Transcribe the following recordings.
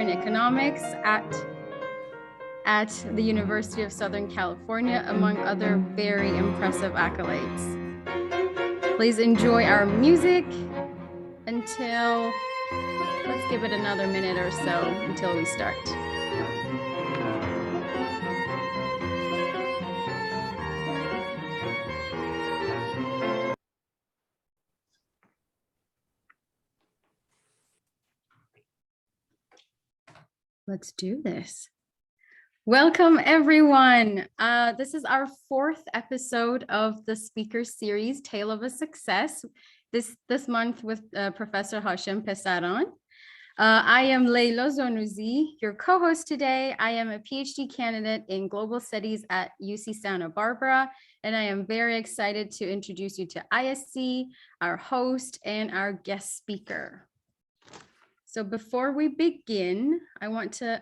in economics at the University of Southern California, among other very impressive accolades. Please enjoy our music until, let's give it another minute or so until we start. Let's do this. Welcome, everyone. This is our fourth episode of the speaker series, Tale of a Success, this month with Professor Hashem Pesaran. I am Leila Zonuzi, your co-host today. I am a PhD candidate in global studies at UC Santa Barbara, and I am very excited to introduce you to ISC, our host, and our guest speaker. So before we begin, I want to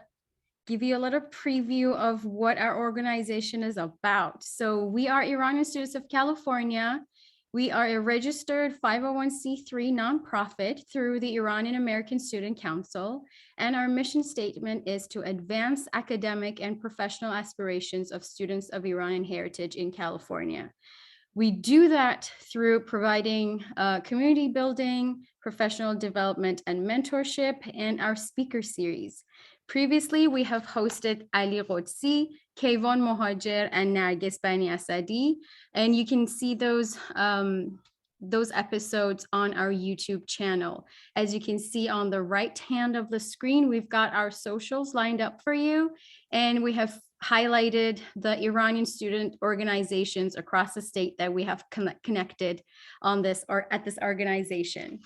give you a little preview of what our organization is about. So we are Iranian Students of California. We are a registered 501c3 nonprofit through the Iranian American Student Council, and our mission statement is to advance academic and professional aspirations of students of Iranian heritage in California. We do that through providing community building, professional development and mentorship, and our speaker series. Previously, we have hosted Ali Qudsi, Kayvan Mohajer, and Nargis Bani Asadi, and you can see those episodes on our YouTube channel. As you can see on the right hand of the screen, we've got our socials lined up for you, and we have highlighted the Iranian student organizations across the state that we have connected on this or at this organization.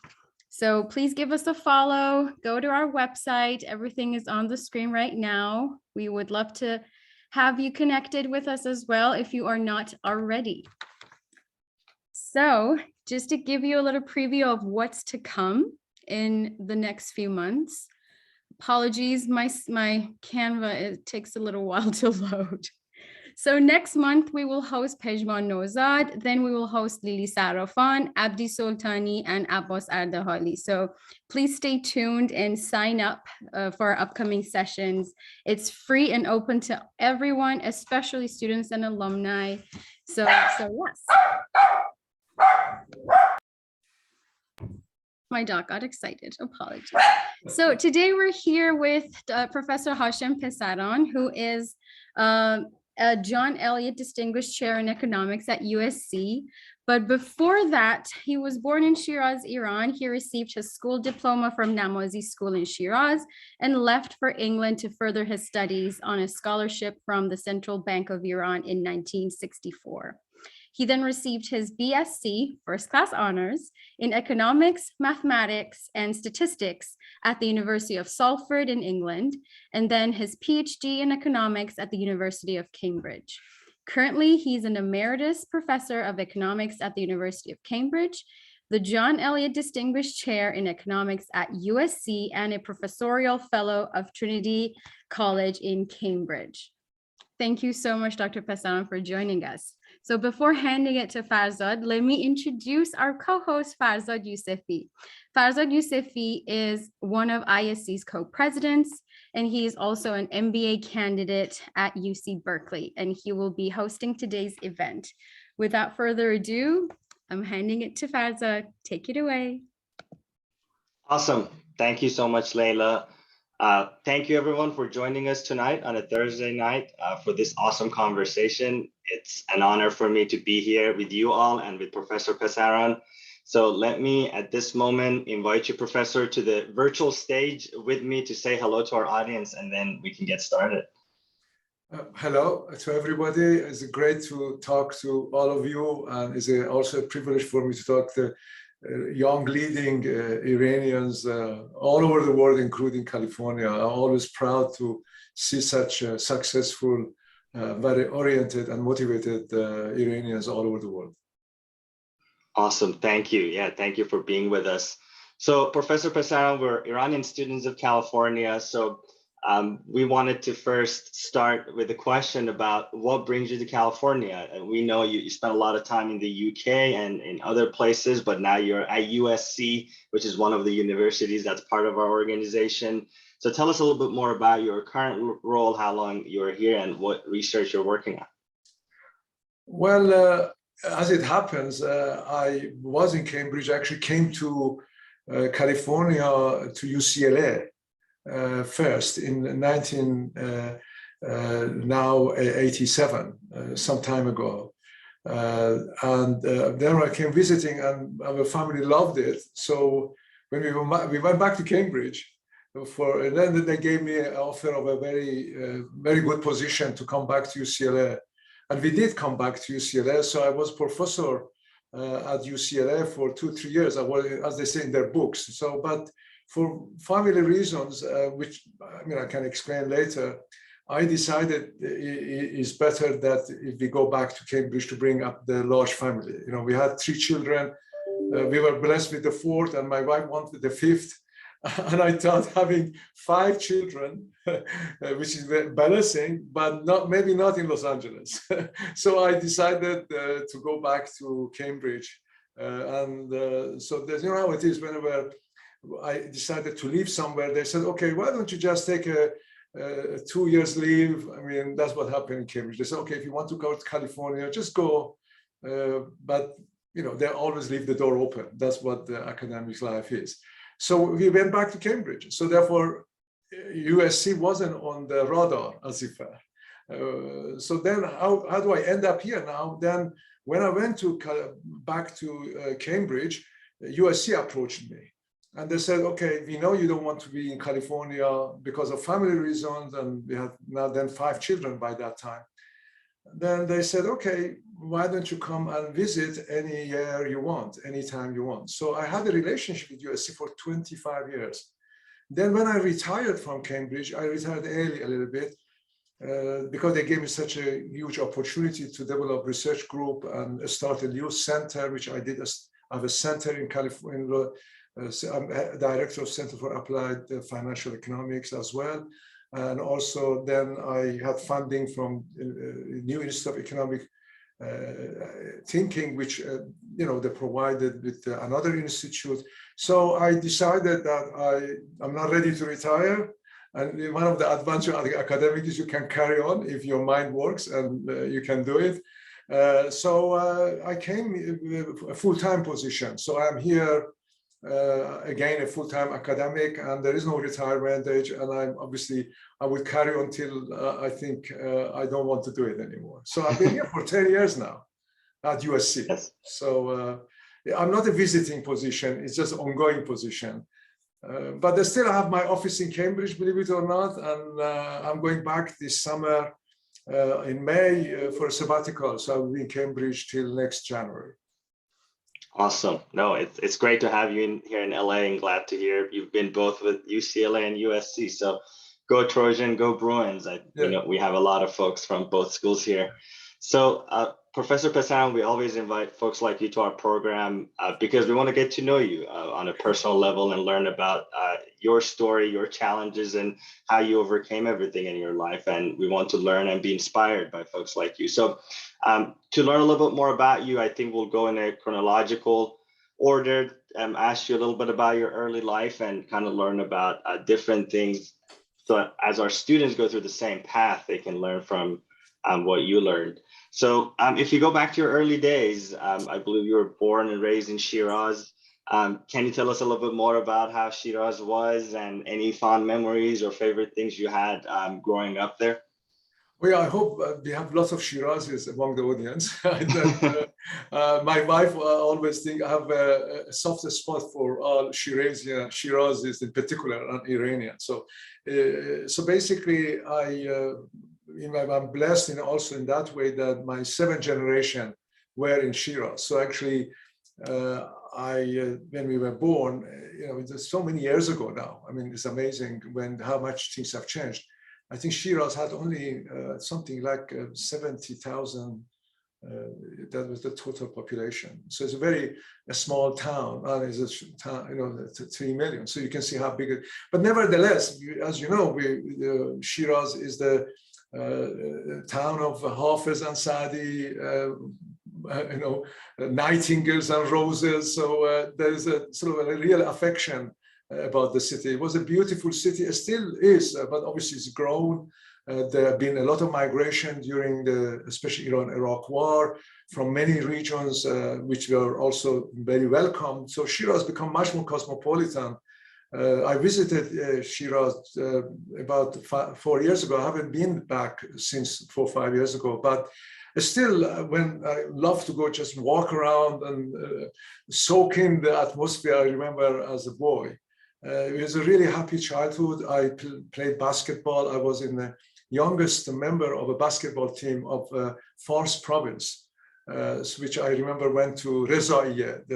So please give us a follow, go to our website. Everything is on the screen right now. We would love to have you connected with us as well if you are not already. So just to give you a little preview of what's to come in the next few months. Apologies, my Canva, it takes a little while to load. So next month, we will host Pejman Nozad, then we will host Lili Sarafan, Abdi Soltani, and Abbas Ardahali. So please stay tuned and sign up for our upcoming sessions. It's free and open to everyone, especially students and alumni. So yes. My dog got excited, apologies. So today we're here with Professor Hashem Pesaran, who is a John Elliot Distinguished Chair in Economics at USC. But before that, he was born in Shiraz, Iran. He received his school diploma from Namazi School in Shiraz and left for England to further his studies on a scholarship from the Central Bank of Iran in 1964. He then received his BSc, first class honors, in economics, mathematics, and statistics at the University of Salford in England, and then his PhD in economics at the University of Cambridge. Currently, he's an emeritus professor of economics at the University of Cambridge, the John Elliot Distinguished Chair in Economics at USC, and a Professorial Fellow of Trinity College in Cambridge. Thank you so much, Dr. Pesaran, for joining us. So before handing it to Farzad, let me introduce our co-host, Farzad Yousefi. Farzad Yousefi is one of ISC's co-presidents, and he is also an MBA candidate at UC Berkeley, and he will be hosting today's event. Without further ado, I'm handing it to Farzad. Take it away. Awesome. Thank you so much, Leila. Thank you, everyone, for joining us tonight on a Thursday night for this awesome conversation. It's an honor for me to be here with you all and with Professor Pesaran. So let me, at this moment, invite you, Professor, to the virtual stage with me to say hello to our audience, and then we can get started. Hello to everybody. It's great to talk to all of you, and it's also a privilege for me to talk to young leading Iranians all over the world, including California. I'm always proud to see such successful, very oriented and motivated Iranians all over the world. Awesome. Thank you. Yeah, thank you for being with us. So Professor Pesaran, we're Iranian students of California. So we wanted to first start with a question about what brings you to California. We know you spent a lot of time in the UK and in other places, but now you're at USC, which is one of the universities that's part of our organization. So tell us a little bit more about your current role, how long you're here, and what research you're working on. Well, as it happens, I was in Cambridge. I actually came to California, to UCLA first in 1987, some time ago. And then I came visiting, and our family loved it. So when we went back to Cambridge, and then they gave me an offer of a very good position to come back to UCLA. And we did come back to UCLA. So I was professor at UCLA for 2-3 years. I was, as they say in their books. So, but for family reasons, which I mean I can explain later, I decided it's better that if we go back to Cambridge to bring up the large family. You know, we had 3 children. We were blessed with the 4th, and my wife wanted the 5th. And I thought having 5 children, which is balancing, but maybe not in Los Angeles. So I decided to go back to Cambridge. So there's, you know how it is, whenever I decided to leave somewhere, they said, okay, why don't you just take a 2 years leave? I mean, that's what happened in Cambridge. They said, okay, if you want to go to California, just go. But, you know, they always leave the door open. That's what the academic life is. So we went back to Cambridge. So therefore, USC wasn't on the radar, as it were. So then how do I end up here now? Then when I went back to Cambridge, USC approached me. And they said, okay, we know you don't want to be in California because of family reasons. And we had now then 5 children by that time. Then they said, okay, why don't you come and visit any year you want, anytime you want. So I had a relationship with USC for 25 years. Then when I retired from Cambridge, I retired early a little bit because they gave me such a huge opportunity to develop research group and start a new center, which I did. I have a center in California. I'm a director of Center for Applied Financial Economics as well. And also then I had funding from New Institute of Economic Thinking, which, you know, they provided with another institute. So I decided that I'm not ready to retire. And one of the advantages of the academic is you can carry on if your mind works, and you can do it. So I came with a full-time position. So I'm here again, a full-time academic, and there is no retirement age. And I would carry on till I think I don't want to do it anymore. So I've been here for 10 years now at USC. Yes. So I'm not a visiting position, it's just an ongoing position. But I still have my office in Cambridge, believe it or not. And I'm going back this summer in May for a sabbatical. So I'll be in Cambridge till next January. Awesome. No, it's great to have you here in LA, and glad to hear you've been both with UCLA and USC. So go Trojan, go Bruins. You know, we have a lot of folks from both schools here. So Professor Pesaran, we always invite folks like you to our program because we want to get to know you on a personal level and learn about your story, your challenges, and how you overcame everything in your life. And we want to learn and be inspired by folks like you. So to learn a little bit more about you, I think we'll go in a chronological order, ask you a little bit about your early life and kind of learn about different things. So as our students go through the same path, they can learn from what you learned. So if you go back to your early days, I believe you were born and raised in Shiraz. Can you tell us a little bit more about how Shiraz was and any fond memories or favorite things you had growing up there? Well, I hope we have lots of Shirazis among the audience. My wife always think I have a soft spot for all Shirazis in particular, and Iranian. So basically, I'm blessed also in that way that my 7th generation were in Shiraz. So actually, when we were born, you know, it's so many years ago now. I mean, it's amazing how much things have changed. I think Shiraz had only something like 70,000. That was the total population. So it's a small town. It's a town, you know, 3 million. So you can see how big it. But nevertheless, as you know, Shiraz is the town of Hafiz and Saadi, you know, nightingales and roses. So there is a sort of a real affection about the city. It was a beautiful city. It still is, but obviously it's grown. There have been a lot of migration during the, especially Iran-Iraq war, from many regions, which were also very welcome. So Shiraz become much more cosmopolitan. I visited Shiraz about 4 years ago. I haven't been back since 4 or 5 years ago, but still, when I love to go just walk around and soak in the atmosphere, I remember as a boy. It was a really happy childhood. I played basketball. I was in the youngest member of a basketball team of Fars province, which I remember went to Rezaiye,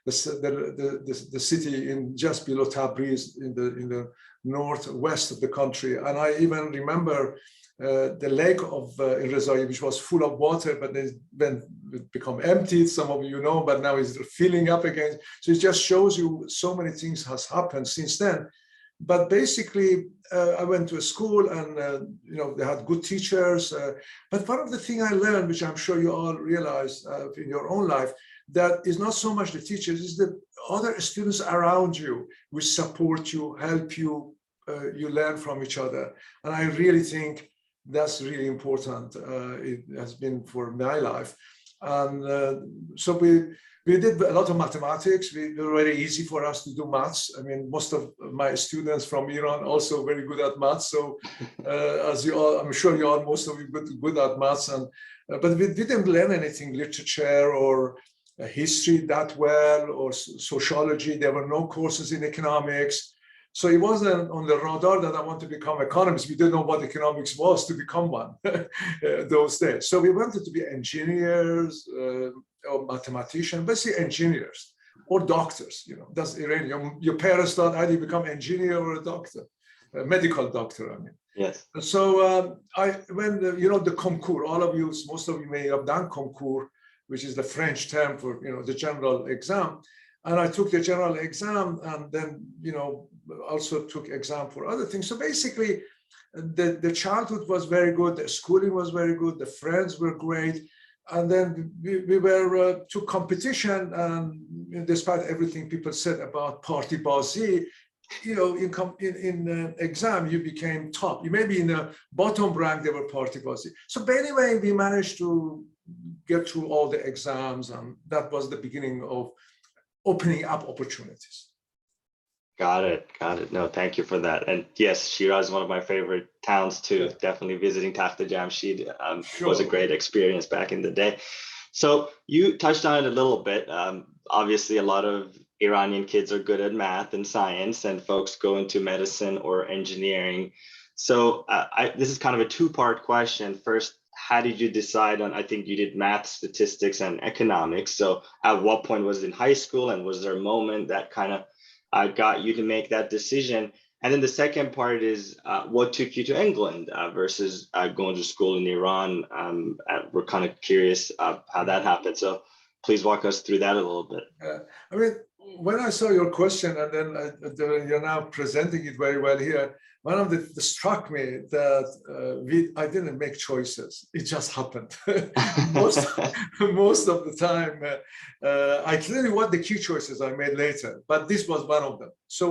the city in just below Tabriz in the northwest of the country. And I even remember the lake of Rezaiye, which was full of water, but then it become empty. Some of you know, but now it's filling up again. So it just shows you so many things has happened since then. But basically, I went to a school, and they had good teachers. But one of the things I learned, which I'm sure you all realize in your own life, that is not so much the teachers, is the other students around you, which support you, help you, you learn from each other. And I really think that's really important. It has been for my life. And so we did a lot of mathematics. It was very easy for us to do maths. I mean, most of my students from Iran also very good at maths. So as you all, I'm sure you all, most of you good at maths. And but we didn't learn anything, literature or history that well, or sociology. There were no courses in economics. So it wasn't on the radar that I want to become economist. We didn't know what economics was to become one those days. So we wanted to be engineers or mathematicians, basically engineers or doctors. That's Iranian. Your parents thought either you become engineer or a doctor, a medical doctor, I mean. Yes. So when the concours, all of you, most of you may have done concours, which is the French term for the general exam. And I took the general exam, and then also took exam for other things. So basically, the childhood was very good, the schooling was very good, the friends were great, and then we were to competition. And despite everything people said about party bazi, in exam you became top. You may be in the bottom rank, they were party bazi. So but anyway, we managed to get through all the exams, and that was the beginning of opening up opportunities. Got it. No, thank you for that. And yes, Shiraz is one of my favorite towns too. Yeah. Definitely visiting Takht Jamshid was a great experience back in the day. So you touched on it a little bit. Obviously, a lot of Iranian kids are good at math and science, and folks go into medicine or engineering. So this is kind of a two-part question. First, how did you decide on, I think you did math, statistics, and economics. So at what point was it in high school, and was there a moment that kind of got you to make that decision? And then the second part is what took you to England versus going to school in Iran? We're kind of curious how that happened. So please walk us through that a little bit. I mean, when I saw your question, and then you're now presenting it very well here, one of the struck me that I didn't make choices. It just happened. most of the time, I tell you what the key choices I made later, but this was one of them. So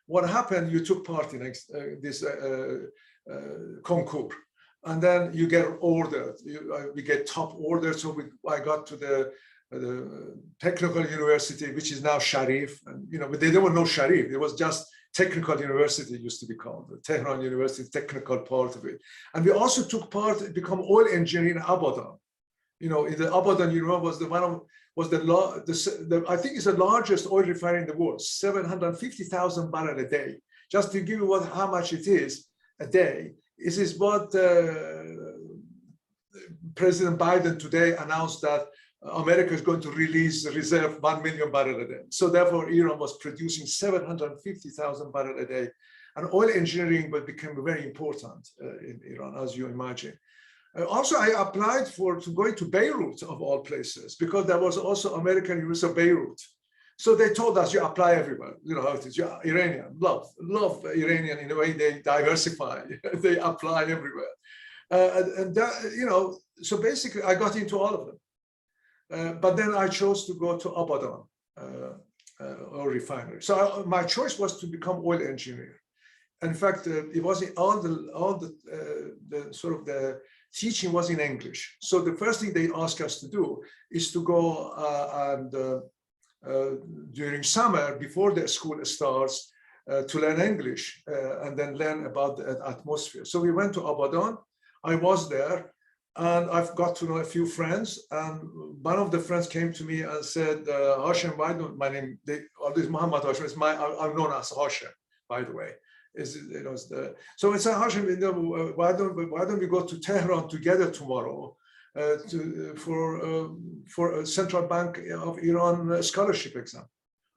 what happened? You took part in this concours, and then you get ordered. We get top order. So I got to the technical university, which is now Sharif. And but they didn't know Sharif. It was just Technical University, used to be called the Tehran University, technical part of it. And we also took part, become oil engineer in Abadan. In the Abadan university I think it's the largest oil refinery in the world, 750,000 barrels a day. Just to give you how much it is a day. This is what President Biden today announced, that America is going to release reserve 1 million barrels a day. So therefore, Iran was producing 750,000 barrels a day. And oil engineering became very important in Iran, as you imagine. Also, I applied to going to Beirut, of all places, because there was also American University of Beirut. So they told us, you apply everywhere. You know how it is. You're Iranian, love Iranian in a way. They diversify, they apply everywhere. So basically, I got into all of them. But then I chose to go to Abadan. oil refinery. So my choice was to become oil engineer. In fact, it was all the sort of the teaching was in English. So the first thing they asked us to do is to go during summer before the school starts to learn English and then learn about the atmosphere. So we went to Abadan. I was there, and I've got to know a few friends. And one of the friends came to me and said, Hashem, why don't my name, always Muhammad Hashem, I'm known as Hashem, by the way. So it's a Hashem, why don't we go to Tehran together tomorrow for a Central Bank of Iran scholarship exam?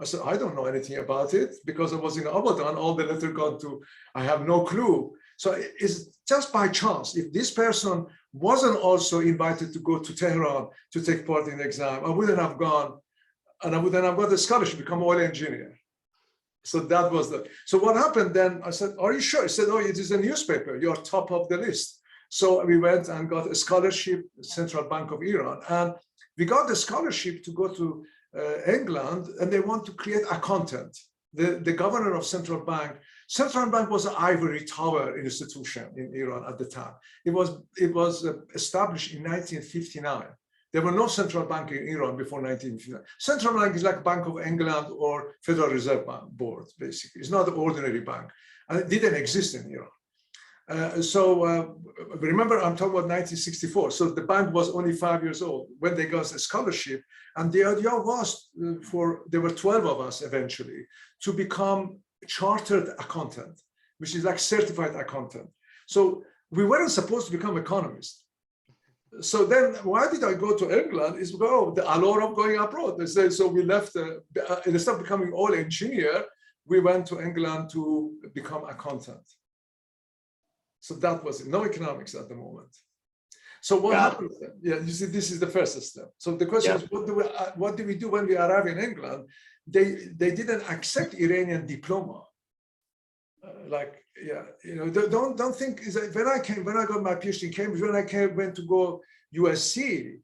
I said, I don't know anything about it because I was in Abadan, all the letter gone to, I have no clue. So it's just by chance. If this person wasn't also invited to go to Tehran to take part in the exam, I wouldn't have gone, and I wouldn't have got the scholarship, become oil engineer. So that was so what happened then, I said, are you sure? He said, oh, it is a newspaper, you're top of the list. So we went and got a scholarship, Central Bank of Iran, and we got the scholarship to go to England, and they want to create a content. The governor of Central Bank was an ivory tower institution in Iran at the time. It was established in 1959. There were no central bank in Iran before 1959. Central bank is like Bank of England or Federal Reserve Board, basically. It's not an ordinary bank, and it didn't exist in Iran. Remember, I'm talking about 1964. So the bank was only 5 years old when they got a scholarship. And the idea was there were 12 of us eventually to become chartered accountant, which is like certified accountant. So we weren't supposed to become economists. So then why did I go to England? Is the allure of going abroad. They say, so we left, instead of becoming oil engineer, we went to England to become accountant. So that was it. No economics at the moment. So what happened then? Yeah, you see, this is the first step. So the question is, what do we do when we arrive in England? They didn't accept Iranian diploma. Don't think, when I got my PhD in Cambridge, when I went to go USC,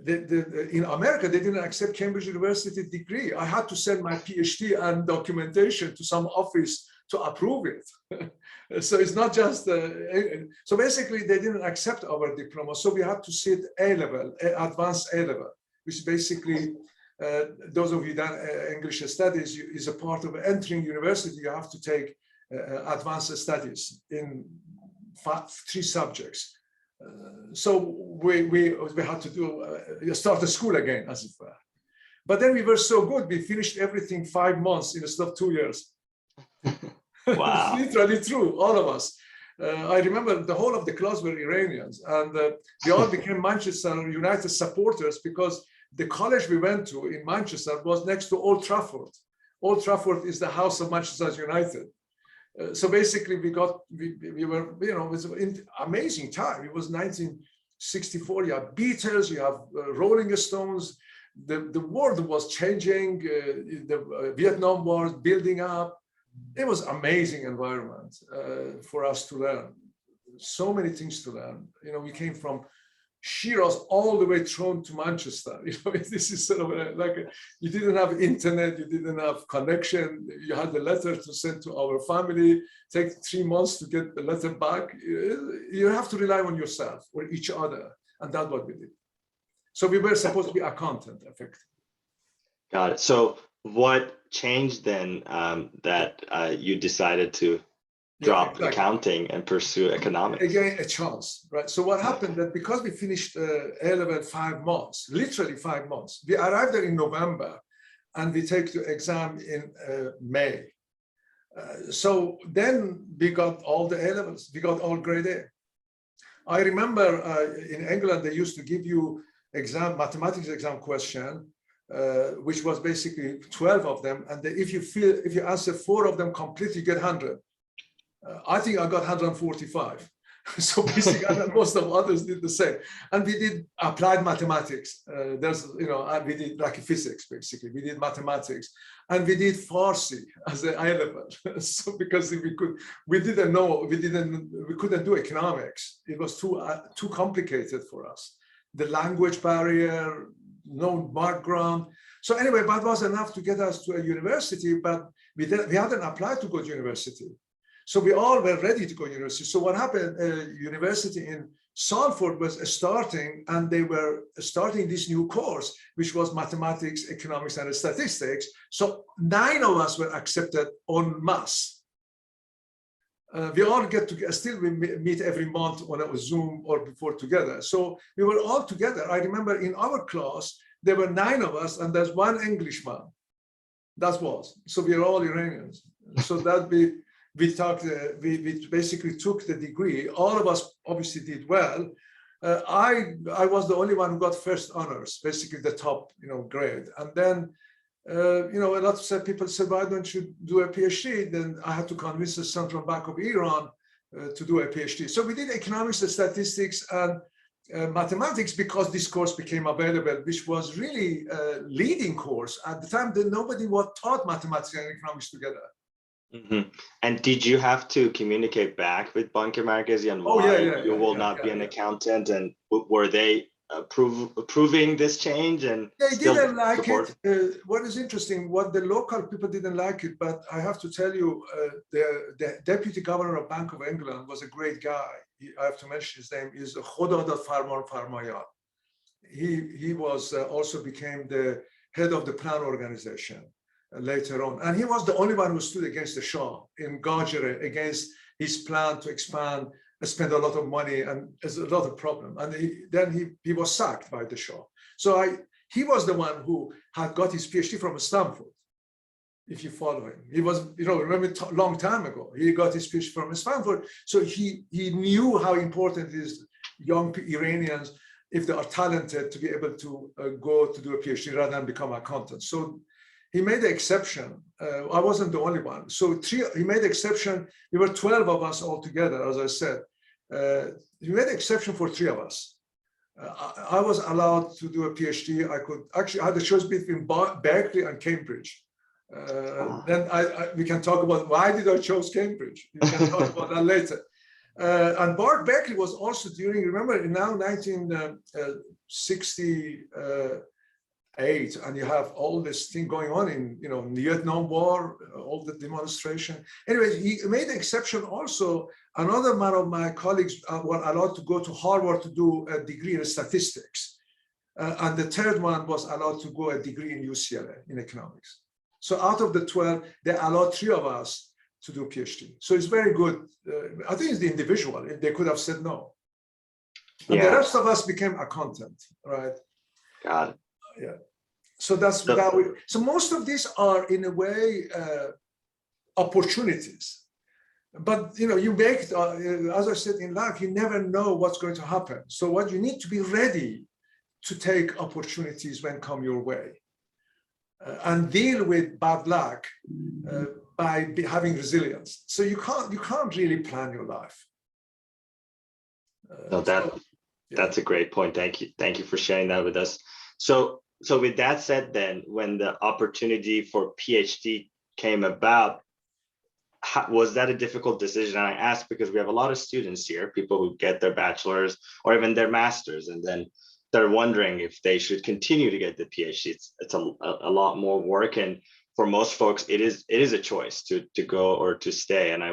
in America, they didn't accept Cambridge University degree. I had to send my PhD and documentation to some office to approve it. So it's not just, so basically they didn't accept our diploma. So we had to sit A-level, advanced A-level, which basically, those of you that English studies is a part of entering university. You have to take advanced studies in 3 subjects. So we had to start a school again, as it were. But then we were so good, we finished everything 5 months instead of 2 years. Wow. It's literally true, all of us. I remember the whole of the class were Iranians, and we all became Manchester United supporters because the college we went to in Manchester was next to Old Trafford. Old Trafford is the house of Manchester United. So basically we were, it was an amazing time. It was 1964, you have Beatles, you have Rolling Stones, the world was changing, the Vietnam War building up. It was amazing environment for us to learn. So many things to learn. We came from Shiraz all the way thrown to Manchester. This is sort of you didn't have internet, you didn't have connection. You had a letter to send to our family, take 3 months to get the letter back. You have to rely on yourself or each other. And that's what we did. So we were supposed to be accountant, effectively. Got it. So what changed then that you decided to drop accounting and pursue economics? Again, a chance, right? So what happened that because we finished A-level 5 months, literally 5 months, we arrived there in November and we take the exam in May. So then we got all the A-levels, we got all grade A. I remember in England, they used to give you mathematics exam question, which was basically 12 of them. And if you answer 4 of them completely, you get 100. I think I got 145. So basically, most of others did the same. And we did applied mathematics. We did like physics, basically. We did mathematics, and we did Farsi as an A-level. So because we couldn't do economics. It was too complicated for us. The language barrier, no background. So anyway, that was enough to get us to a university, but we hadn't applied to go to university. So we all were ready to go to university. So what happened, university in Salford was starting, and they were starting this new course, which was mathematics, economics, and statistics. So 9 of us were accepted en masse. We all get together, still we meet every month on a Zoom or before together. So we were all together. I remember in our class, there were 9 of us, and there's 1 Englishman. That was, so we are all Iranians. So that we talked, we basically took the degree. All of us obviously did well. I was the only one who got first honors, basically the top, grade. And then, a lot of people said, why don't you do a PhD? Then I had to convince the Central Bank of Iran to do a PhD. So we did economics and statistics and mathematics because this course became available, which was really a leading course. At the time, nobody taught mathematics and economics together. Mm-hmm. And did you have to communicate back with Banque Markazi on why you will not be an accountant? And were they approving this change? And they didn't like it. What is interesting, what the local people didn't like it, but I have to tell you, the deputy governor of Bank of England was a great guy. I have to mention his name is Khodadat Farman Farmayan. He was also became the head of the plan organization later on. And he was the only one who stood against the Shah in Gajere, against his plan to expand, spend a lot of money, and there's a lot of problem. And then he was sacked by the Shah. So he was the one who had got his PhD from Stanford, if you follow him. He was, remember a long time ago, he got his PhD from Stanford. So he knew how important it is young Iranians, if they are talented, to be able to go to do a PhD rather than become accountants. So he made the exception. I wasn't the only one. So he made the exception. We were 12 of us all together, as I said. He made the exception for 3 of us. I was allowed to do a PhD. I had the choice between Berkeley and Cambridge. Then we can talk about why did I choose Cambridge. We can talk about that later. And Berkeley was also during, remember, now 1968, and you have all this thing going on in, the Vietnam War, all the demonstration. Anyway, he made an exception also. Another one of my colleagues were allowed to go to Harvard to do a degree in statistics. And the third one was allowed to go a degree in UCLA in economics. So out of the 12, they allowed 3 of us to do PhD. So it's very good. I think it's the individual. They could have said no. And the rest of us became accountant, right? Got it. Yeah. So that's how so most of these are in a way opportunities. But you make, as I said, in life, you never know what's going to happen. So what you need to be ready to take opportunities when come your way. And deal with bad luck by having resilience. So you can't really plan your life. No, that's a great point. Thank you for sharing that with us. So with that said, then, when the opportunity for PhD came about, was that a difficult decision? And I ask because we have a lot of students here, people who get their bachelor's or even their master's, and then they're wondering if they should continue to get the PhD. It's a lot more work, and for most folks, it is a choice to go or to stay. And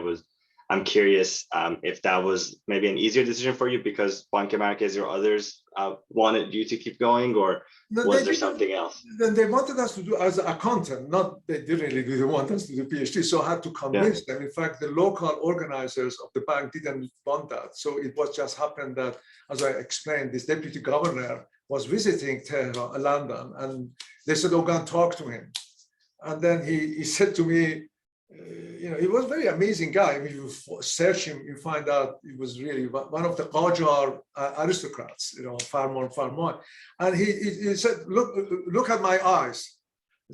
I'm curious if that was maybe an easier decision for you because Banque Markazi or others wanted you to keep going, or was there something else? Then they wanted us to do as an accountant, they didn't really want us to do PhD, so I had to convince them. In fact, the local organizers of the bank didn't want that. So it was just happened that, as I explained, this deputy governor was visiting Tehran, London, and they said, oh, go and talk to him. And then he said to me, he was a very amazing guy. If you search him, you find out he was really one of the Qajar aristocrats, Farman. And he said, look at my eyes.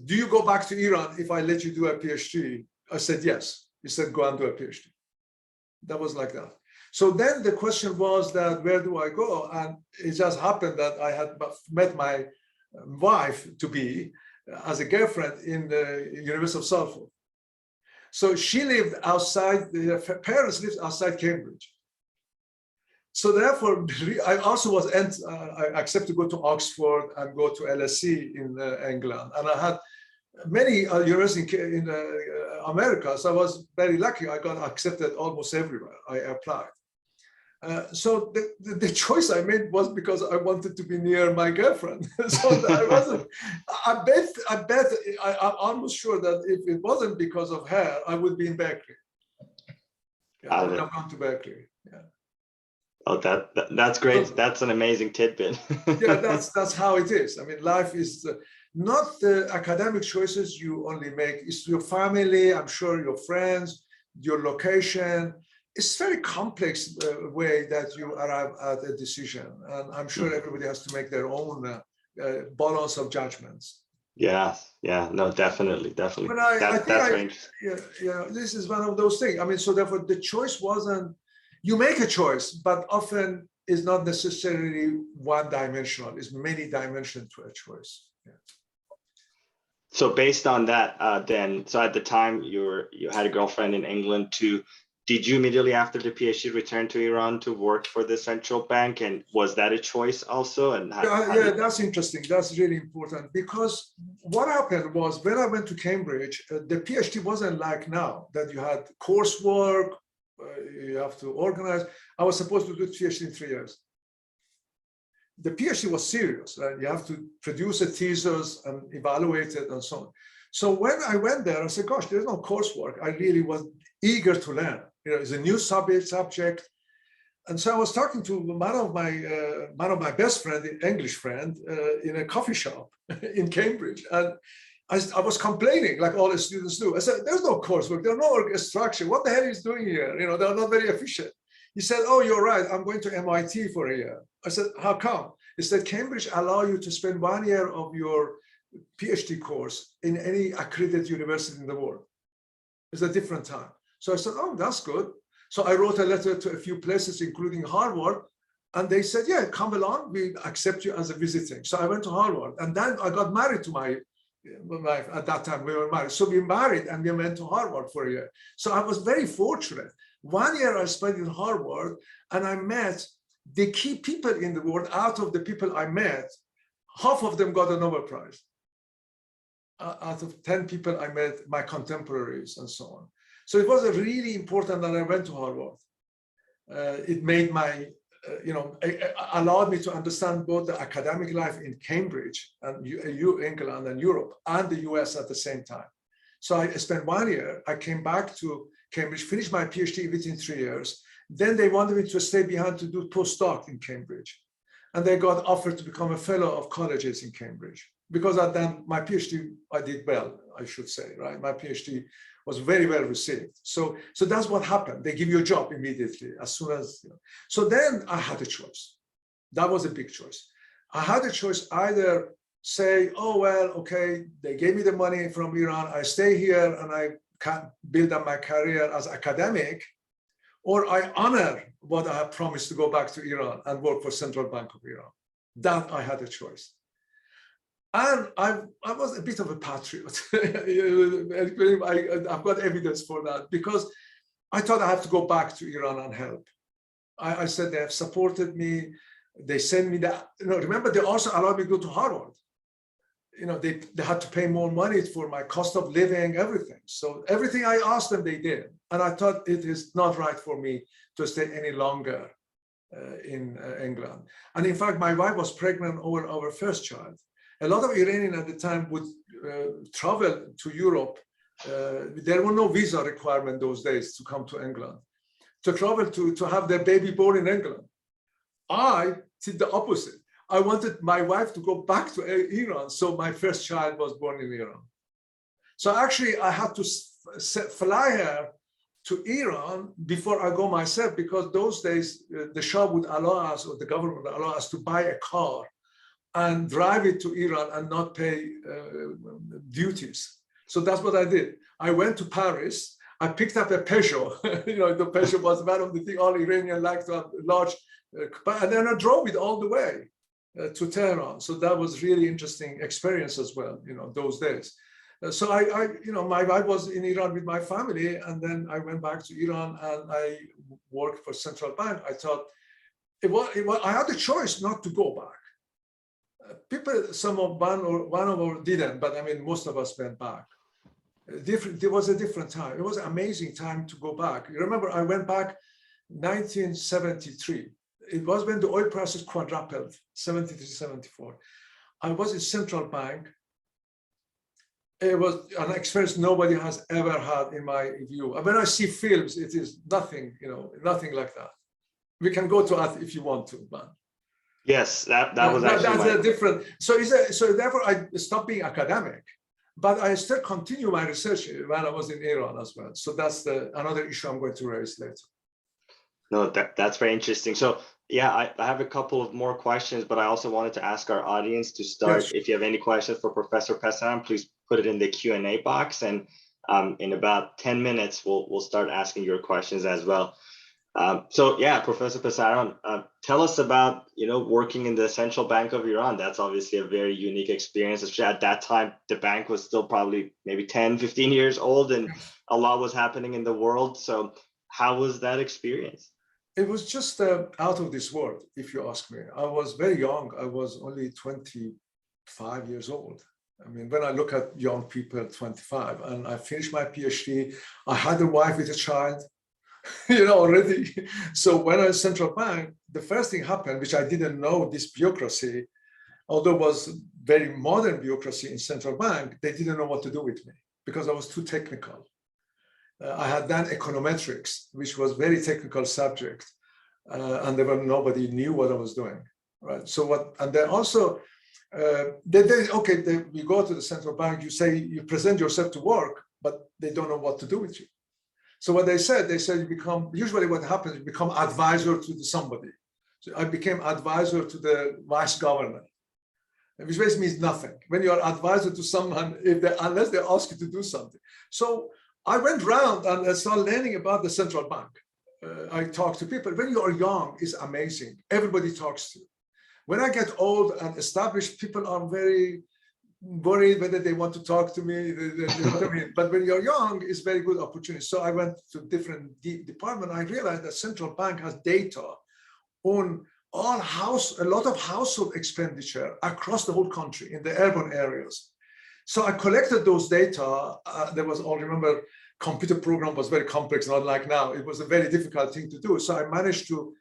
Do you go back to Iran if I let you do a PhD? I said, yes. He said, go and do a PhD. That was like that. So then the question was that, where do I go? And it just happened that I had met my wife-to-be as a girlfriend in the University of Salford. So she lived outside, her parents lived outside Cambridge. So therefore, I also was, I accepted to go to Oxford and go to LSE in England. And I had many universities in America. So I was very lucky. I got accepted almost everywhere I applied. So the choice I made was because I wanted to be near my girlfriend. So I wasn't, I'm almost sure that if it wasn't because of her, I would be in Berkeley. Yeah, I would have gone to Berkeley. Yeah. Oh, that's great. That's an amazing tidbit. Yeah, that's how it is. I mean, life is not the academic choices you only make. It's your family, I'm sure your friends, your location. It's very complex way that you arrive at a decision. And I'm sure everybody has to make their own balance of judgments. Yeah, no, definitely. But That's very interesting. Yeah, this is one of those things. I mean, so therefore the choice wasn't, you make a choice, but often is not necessarily one dimensional, it's many dimensions to a choice. Yeah. So based on that, then, so at the time you had a girlfriend in England too. Did you immediately after the PhD return to Iran to work for the central bank? And was that a choice also? And yeah, that's interesting. That's really important because what happened was when I went to Cambridge, the PhD wasn't like now that you had coursework, you have to organize. I was supposed to do PhD in 3 years. The PhD was serious, right? You have to produce a thesis and evaluate it and so on. So when I went there, I said, gosh, there's no coursework. I really was eager to learn. You know, it's a new subject. And so I was talking to one of my best friend, English friend, in a coffee shop in Cambridge. And I was complaining like all the students do. I said, there's no coursework, there's no structure. What the hell is doing here? You know, they're not very efficient. He said, oh, you're right. I'm going to MIT for a year. I said, how come? He said, Cambridge allow you to spend 1 year of your PhD course in any accredited university in the world. It's a different time. So I said, oh, that's good. So I wrote a letter to a few places, including Harvard, and they said, yeah, come along, we accept you as a visiting. So I went to Harvard, and then I got married to my wife. At that time, we were married. So we married, and we went to Harvard for a year. So I was very fortunate. 1 year I spent in Harvard, and I met the key people in the world. Out of the people I met, half of them got a Nobel Prize. Out of 10 people I met, my contemporaries and so on. So it was really important that I went to Harvard. It made my, allowed me to understand both the academic life in Cambridge and England and Europe and the US at the same time. So I spent 1 year. I came back to Cambridge, finished my PhD within 3 years. Then they wanted me to stay behind to do postdoc in Cambridge. And they got offered to become a fellow of colleges in Cambridge. Because at then my PhD, I did well, I should say, right? My PhD was very well received. So that's what happened. They give you a job immediately as soon as, So then I had a choice. That was a big choice. I had a choice either say, oh, well, okay, they gave me the money from Iran. I stay here and I can build up my career as academic, or I honor what I have promised to go back to Iran and work for Central Bank of Iran. That I had a choice. And I was a bit of a patriot. I've got evidence for that because I thought I have to go back to Iran and help. I said they have supported me. They sent me that. Remember, they also allowed me to go to Harvard. They had to pay more money for my cost of living, everything. So everything I asked them, they did. And I thought it is not right for me to stay any longer in England. And in fact, my wife was pregnant over our first child. A lot of Iranians at the time would travel to Europe. There were no visa requirement those days to come to England, to travel to have their baby born in England. I did the opposite. I wanted my wife to go back to Iran. So my first child was born in Iran. So actually I had to fly her to Iran before I go myself, because those days the Shah would allow us, or the government would allow us, to buy a car and drive it to Iran and not pay duties. So that's what I did. I went to Paris. I picked up a Peugeot. The Peugeot was one of the things all Iranians like to have large. And then I drove it all the way to Tehran. So that was really interesting experience as well, those days. So my wife was in Iran with my family, and then I went back to Iran and I worked for Central Bank. I thought I had a choice not to go back. One of us didn't, but I mean, most of us went back. There was a different time. It was an amazing time to go back. You remember, I went back 1973. It was when the oil prices quadrupled, 73, 74. I was in central bank. It was an experience nobody has ever had in my view. When I see films, it is nothing, nothing like that. We can go to it if you want to, man. Yes, that was actually that's a different. So therefore I stopped being academic, but I still continue my research when I was in Iran as well. So that's another issue I'm going to raise later. No, that's very interesting. So yeah, I have a couple of more questions, but I also wanted to ask our audience to start. Yes. If you have any questions for Professor Pesaran, please put it in the Q&A box, and in about 10 minutes we'll start asking your questions as well. So yeah, Professor Pesaran, tell us about working in the Central Bank of Iran. That's obviously a very unique experience. Especially at that time, the bank was still probably maybe 10, 15 years old, and a lot was happening in the world. So how was that experience? It was just out of this world, if you ask me. I was very young. I was only 25 years old. I mean, when I look at young people at 25, and I finished my PhD, I had a wife with a child, already. So when I was central bank, the first thing happened, which I didn't know, this bureaucracy, although it was very modern bureaucracy in central bank, they didn't know what to do with me because I was too technical. I had done econometrics, which was very technical subject, and nobody knew what I was doing, right? So and then also, we go to the central bank, you present yourself to work, but they don't know what to do with you. So what they said you become, usually what happens, you become advisor to somebody. So I became advisor to the vice governor, which basically means nothing. When you are advisor to someone, unless they ask you to do something. So I went around and I started learning about the central bank. I talked to people. When you are young, it's amazing. Everybody talks to you. When I get old and established, people are very worried whether they want to talk to me. You know what I mean? But when you're young, it's very good opportunity. So I went to different departments. I realized that central bank has data on a lot of household expenditure across the whole country in the urban areas. So I collected those data. Remember, computer program was very complex, not like now. It was a very difficult thing to do. So I managed to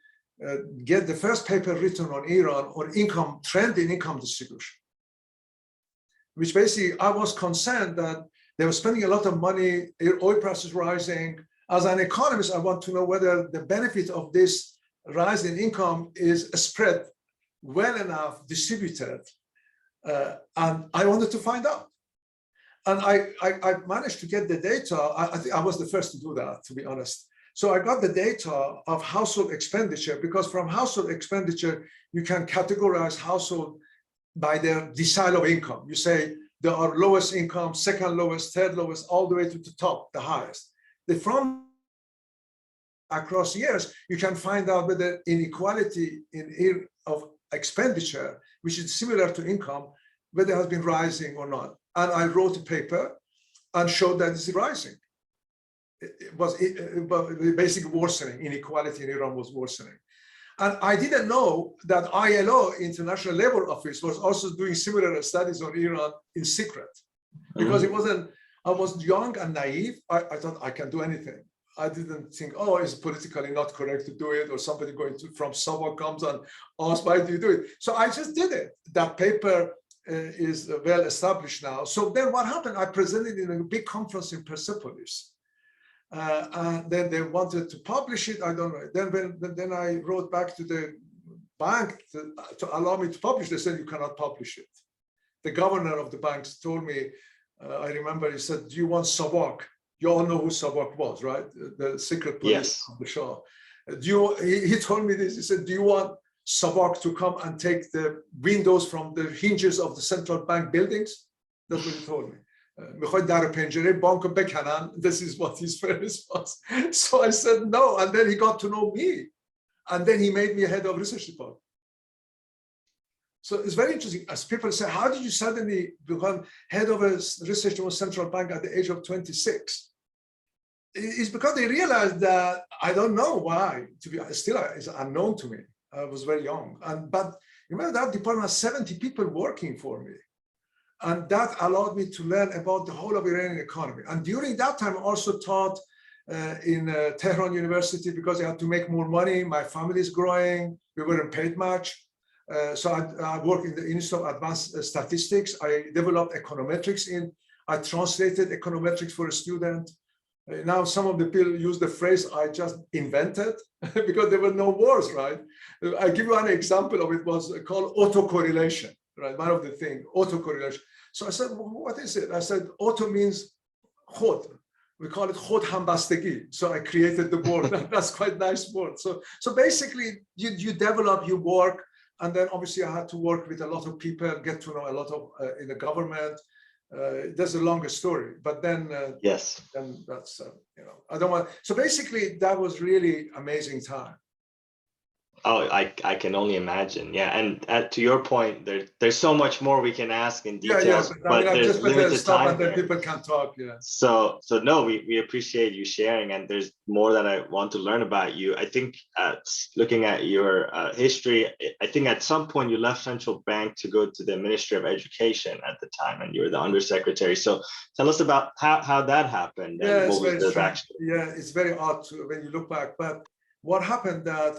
get the first paper written on Iran on trend in income distribution, which basically I was concerned that they were spending a lot of money, oil prices rising. As an economist, I want to know whether the benefit of this rise in income is spread well enough, distributed, and I wanted to find out. And I managed to get the data. I think I was the first to do that, to be honest. So I got the data of household expenditure, because from household expenditure, you can categorize household by their decile of income. You say there are lowest income, second lowest, third lowest, all the way to the top, the highest. From across years, you can find out whether inequality of expenditure, which is similar to income, whether it has been rising or not. And I wrote a paper and showed that it's rising. It was basically worsening. Inequality in Iran was worsening. And I didn't know that ILO, International Labour Office, was also doing similar studies on Iran in secret. Because I was young and naive. I thought I can do anything. I didn't think, oh, it's politically not correct to do it, or somebody from Sabah comes and asks, why do you do it? So I just did it. That paper is well established now. So then what happened? I presented in a big conference in Persepolis. And then they wanted to publish it. I don't know. Then I wrote back to the bank to allow me to publish. They said, you cannot publish it. The governor of the banks told me, I remember he said, do you want Sabak? You all know who Sabak was, right? The secret police of the Shah. He told me this. He said, do you want Sabak to come and take the windows from the hinges of the central bank buildings? That's what he told me. This is what his first was. So I said no, and then he got to know me, and then he made me head of research department. So it's very interesting. As people say, how did you suddenly become head of a research department central bank at the age of 26? It's because they realized that I don't know why. To be still, it's unknown to me. I was very young. But remember, that department has 70 people working for me. And that allowed me to learn about the whole of Iranian economy. And during that time, I also taught in Tehran University because I had to make more money. My family is growing. We weren't paid much. So I worked in the Institute of Advanced Statistics. I developed econometrics I translated econometrics for a student. Now some of the people use the phrase I just invented because there were no words, right? I give you an example of it. Was called autocorrelation, right? One of the things, autocorrelation. So I said, what is it? I said, auto means khod. We call it khod hambastegi. So I created the word. That's quite a nice word. So basically you develop, you work, and then obviously I had to work with a lot of people, get to know a lot of in the government. There's a longer story, but then yes, then that's I don't want. So basically, that was really amazing time. Oh, I can only imagine. Yeah, and to your point, there's so much more we can ask in details, but there's limited time and then people can talk. Yeah. So no, we appreciate you sharing, and there's more that I want to learn about you. I think looking at your history, I think at some point you left Central Bank to go to the Ministry of Education at the time, and you were the undersecretary. So tell us about how that happened. Yeah, and what was the direction. Yeah, it's very odd when you look back, but. What happened that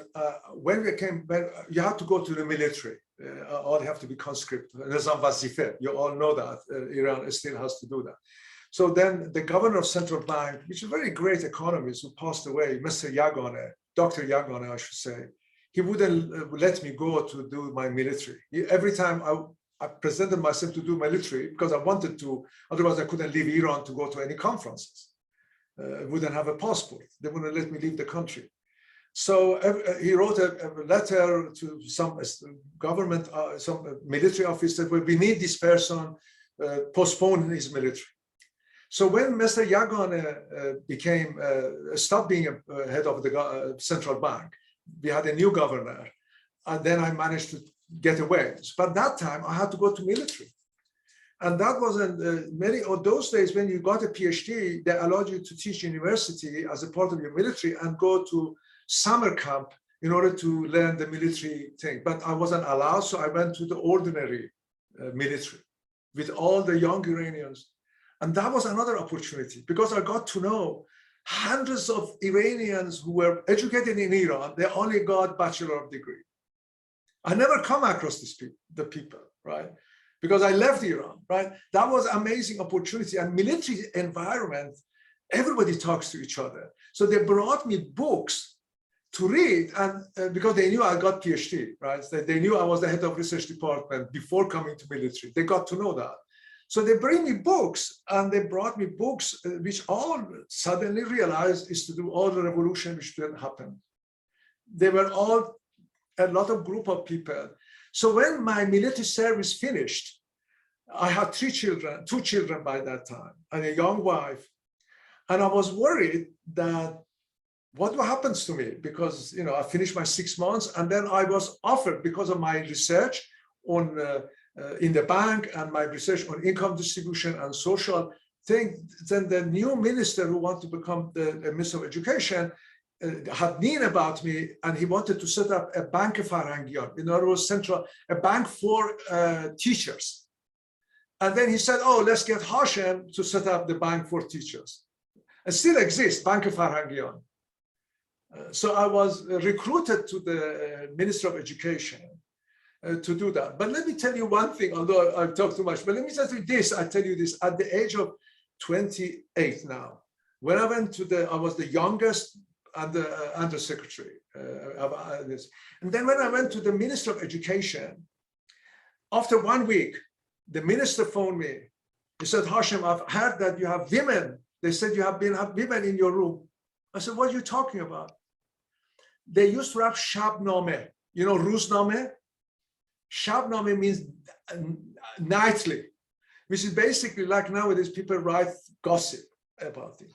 when you have to go to the military, all you have to be conscript. You all know that Iran still has to do that. So then the governor of Central Bank, which is a very great economist who passed away, Mr. Yagane, Dr. Yagane, I should say, he wouldn't let me go to do my military. Every time I presented myself to do military because I wanted to, otherwise I couldn't leave Iran to go to any conferences. I wouldn't have a passport. They wouldn't let me leave the country. So he wrote a letter to some government, some military officer, where we need this person, postpone his military. So when Mr. Yagane stopped being a head of the central bank, we had a new governor, and then I managed to get away. But that time I had to go to military. And that wasn't many of those days when you got a PhD, they allowed you to teach university as a part of your military and go to summer camp in order to learn the military thing. But I wasn't allowed, so I went to the ordinary military with all the young Iranians. And that was another opportunity because I got to know hundreds of Iranians who were educated in Iran. They only got bachelor degree. I never come across the people, right? Because I left Iran, right? That was amazing opportunity. And military environment, everybody talks to each other. So they brought me books to read, and because they knew I got PhD, right? They knew I was the head of research department before coming to military. They got to know that. So they bring me books, and they brought me books which all suddenly realized is to do all the revolution which didn't happen. They were all a lot of group of people. So when my military service finished, I had two children by that time, and a young wife. And I was worried that what happens to me? Because I finished my 6 months, and then I was offered because of my research on in the bank and my research on income distribution and social thing. Then the new minister who wanted to become the Minister of Education had known about me, and he wanted to set up a bank Farangian, in other words, a bank for teachers. And then he said, "Oh, let's get Hashem to set up the bank for teachers." It still exists, Bank Farangian. So I was recruited to the Minister of Education to do that. But let me tell you one thing, although I've talked too much, but let me tell you this, at the age of 28 now, when I went I was the youngest undersecretary. And then when I went to the Minister of Education, after 1 week, the minister phoned me. He said, "Hashem, I've heard that you have women. They said you have women in your room." I said, "What are you talking about?" They used to have Shabname. You know, Ruzname? Shabname means nightly, which is basically like nowadays people write gossip about it.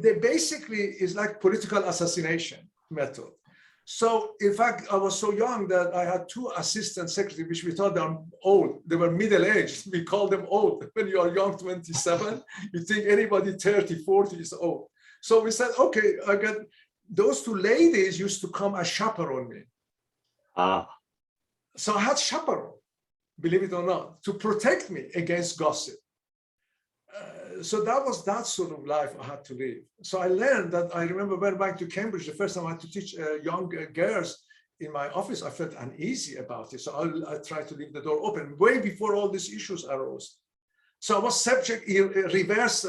They basically is like political assassination method. So in fact, I was so young that I had 2 assistant secretaries, which we thought they were old. They were middle-aged. We call them old. When you are young, 27, you think anybody 30, 40 is old. So we said, okay, I got those 2 ladies used to come as chaperone me. Ah, So I had chaperone, believe it or not, to protect me against gossip. So that was that sort of life I had to live. So I learned that. I remember when back to Cambridge, the first time I had to teach young girls in my office, I felt uneasy about it. So I tried to leave the door open way before all these issues arose. So I was subject reverse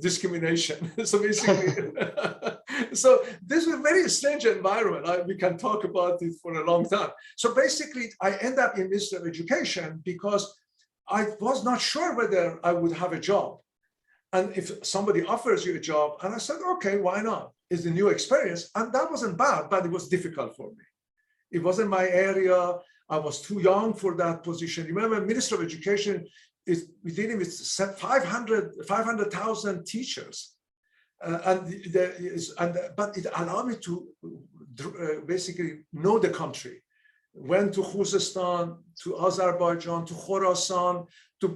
discrimination. So basically, so this was a very strange environment. We can talk about it for a long time. So basically, I end up in Ministry of Education because I was not sure whether I would have a job. And if somebody offers you a job, and I said, okay, why not? It's a new experience. And that wasn't bad, but it was difficult for me. It wasn't my area. I was too young for that position. Remember, Minister of Education is dealing with 500,000 teachers. But it allowed me to basically know the country. Went to Khuzestan, to Azerbaijan, to Khorasan, to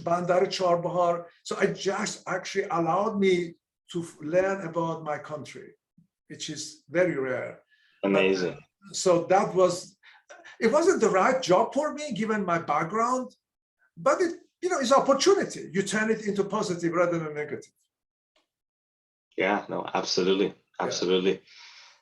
Bandar Charbahar. So I just actually allowed me to learn about my country, which is very rare. amazing. So that was, it wasn't the right job for me given my background, but it, it's opportunity. You turn it into positive rather than negative. Yeah, no, absolutely. Absolutely. Yeah.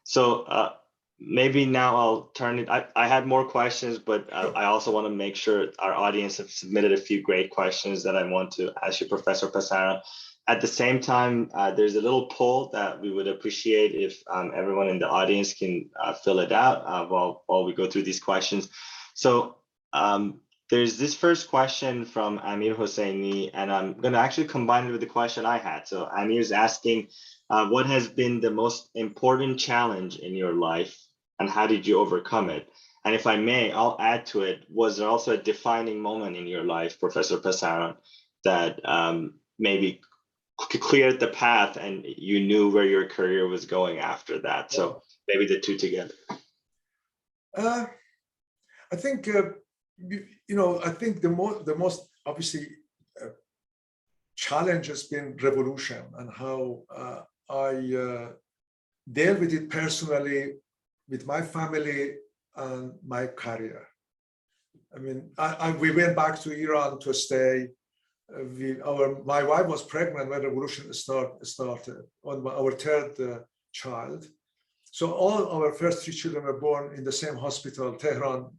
So maybe now I'll turn it. I had more questions, but I also want to make sure our audience have submitted a few great questions that I want to ask you, Professor Pesaran. At the same time, there's a little poll that we would appreciate if everyone in the audience can fill it out while we go through these questions. So there's this first question from Amir Hosseini, and I'm going to actually combine it with the question I had. So Amir's asking, what has been the most important challenge in your life and how did you overcome it? And if I may, I'll add to it, was there also a defining moment in your life, Professor Pesaran, that maybe cleared the path and you knew where your career was going after that? So maybe the two together. I think, I think the most obviously challenge has been revolution and how I dealt with it personally, with my family and my career. I mean, we went back to Iran to stay. My wife was pregnant when revolution started on our third child. So all our first three children were born in the same hospital, Tehran.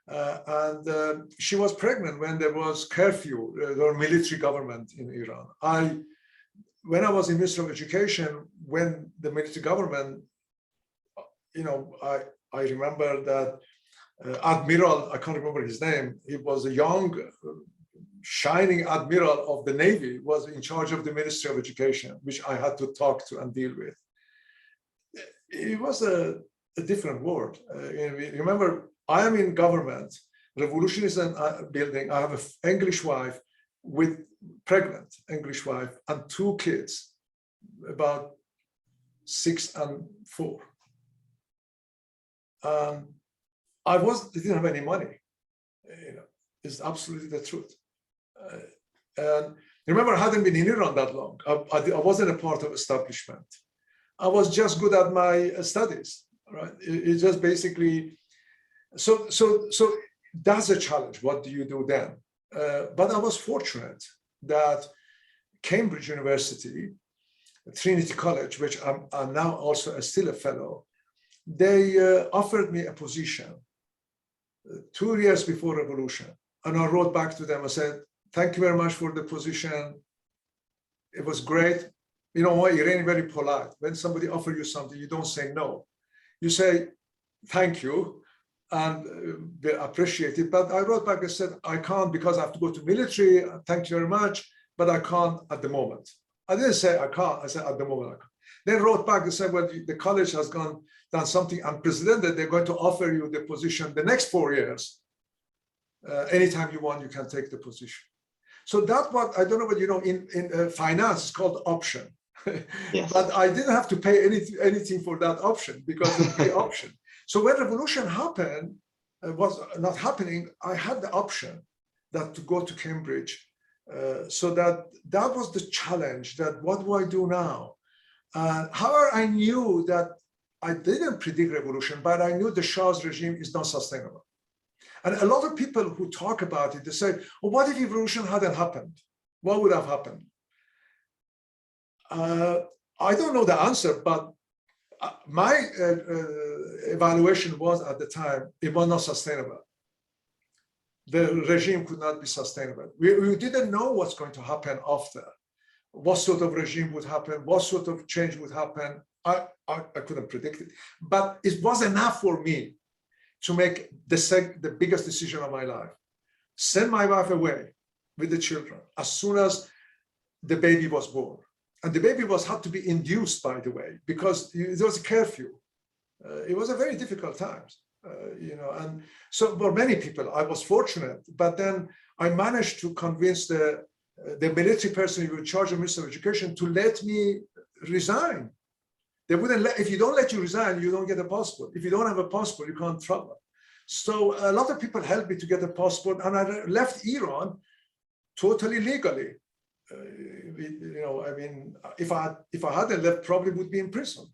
And she was pregnant when there was curfew, or military government in Iran. When I was in Ministry of Education, when the military government, I remember that Admiral, I can't remember his name, he was a young, shining Admiral of the Navy, was in charge of the Ministry of Education, which I had to talk to and deal with. It was a different world. Remember, I am in government, revolution is a building, I have an English wife with pregnant English wife and two kids, about 6 and 4. I didn't have any money. It's absolutely the truth. And remember, I hadn't been in Iran that long. I wasn't a part of establishment. I was just good at my studies, right? It's just basically, so that's a challenge. What do you do then? But I was fortunate that Cambridge University, Trinity College, which I'm now also still a fellow, they offered me a position 2 years before revolution. And I wrote back to them, I said, thank you very much for the position. It was great. You know what, Iranian very polite. When somebody offers you something, you don't say no. You say, thank you, and they appreciate it. But I wrote back and said, I can't because I have to go to military. Thank you very much, but I can't at the moment. I didn't say I can't, I said at the moment I can't. Then wrote back and said, well, the college has done something unprecedented. They're going to offer you the position the next 4 years. Anytime you want, you can take the position. So that's what, I don't know what you know, in finance, it's called option. Yes. But I didn't have to pay anything for that option because of the option. So when revolution happened, was not happening, I had the option that to go to Cambridge. So that was the challenge, that what do I do now? However, I knew that I didn't predict revolution, but I knew the Shah's regime is not sustainable. And a lot of people who talk about it, they say, well, what if revolution hadn't happened? What would have happened? I don't know the answer, but my evaluation was at the time, it was not sustainable. The regime could not be sustainable. We didn't know what's going to happen after. What sort of regime would happen, what sort of change would happen. I couldn't predict it, but it was enough for me to make the biggest decision of my life. Send my wife away with the children as soon as the baby was born. And the baby had to be induced, by the way, because there was a curfew. It was a very difficult time, and so for many people, I was fortunate, but then I managed to convince the military person who was in charge of Ministry of Education to let me resign. They wouldn't let, if you don't let you resign, you don't get a passport. If you don't have a passport, you can't travel. So a lot of people helped me to get a passport, and I left Iran totally legally. I mean, if I hadn't left, probably would be in prison,